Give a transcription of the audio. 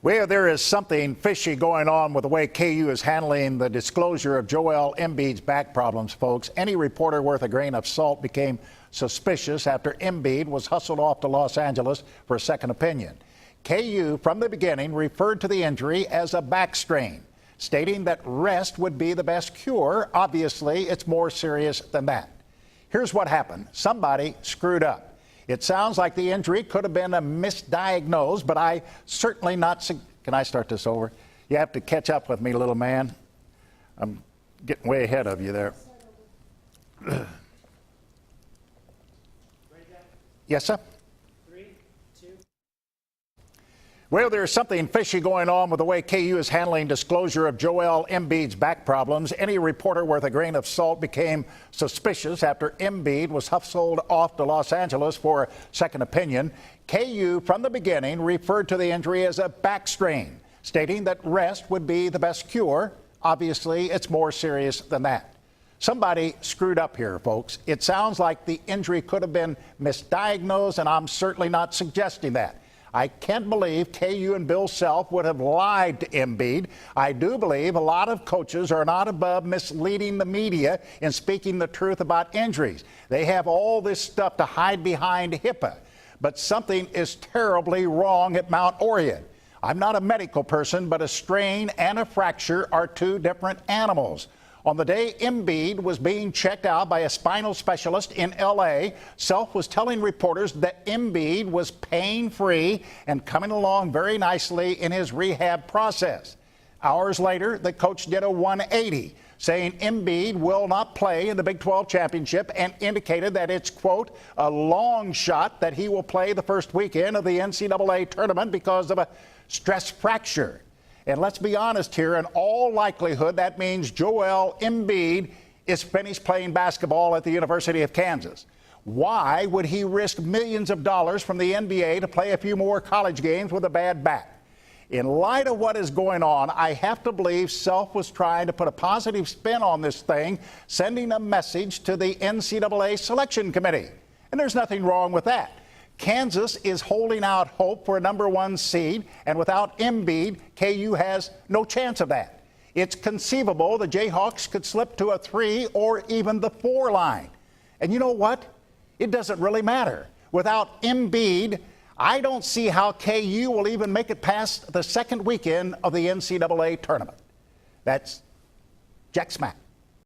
Well, there is something fishy going on with the way KU is handling the disclosure of Joel Embiid's back problems, folks. Any reporter worth a grain of salt became suspicious after Embiid was hustled off to Los Angeles for a second opinion. KU, from the beginning, referred to the injury as a back strain, stating that rest would be the best cure. Obviously, it's more serious than that. Here's what happened. Somebody screwed up. It sounds like the injury could have been a misdiagnosed, but I certainly not... Can I start this over? You have to catch up with me, little man. I'm getting way ahead of you there. Yes, sir? 3, 2. Well, there's something fishy going on with the way KU is handling disclosure of Joel Embiid's back problems. Any reporter worth a grain of salt became suspicious after Embiid was hustled off to Los Angeles for a second opinion. KU, from the beginning, referred to the injury as a back strain, stating that rest would be the best cure. Obviously, it's more serious than that. Somebody screwed up here, folks. It sounds like the injury could have been misdiagnosed, and I'm certainly not suggesting that. I can't believe KU and Bill Self would have lied to Embiid. I do believe a lot of coaches are not above misleading the media in speaking the truth about injuries. They have all this stuff to hide behind HIPAA. But something is terribly wrong at Mount Orion. I'm not a medical person, but a strain and a fracture are two different animals. On the day Embiid was being checked out by a spinal specialist in L.A., Self was telling reporters that Embiid was pain-free and coming along very nicely in his rehab process. Hours later, the coach did a 180, saying Embiid will not play in the Big 12 championship and indicated that it's, quote, a long shot that he will play the first weekend of the NCAA tournament because of a stress fracture. And let's be honest here, in all likelihood, that means Joel Embiid is finished playing basketball at the University of Kansas. Why would he risk millions of dollars from the NBA to play a few more college games with a bad back? In light of what is going on, I have to believe Self was trying to put a positive spin on this thing, sending a message to the NCAA selection committee. And there's nothing wrong with that. Kansas is holding out hope for a #1 seed, and without Embiid, KU has no chance of that. It's conceivable the Jayhawks could slip to a 3 or even the 4 line. And you know what? It doesn't really matter. Without Embiid, I don't see how KU will even make it past the second weekend of the NCAA tournament. That's Jack Smack.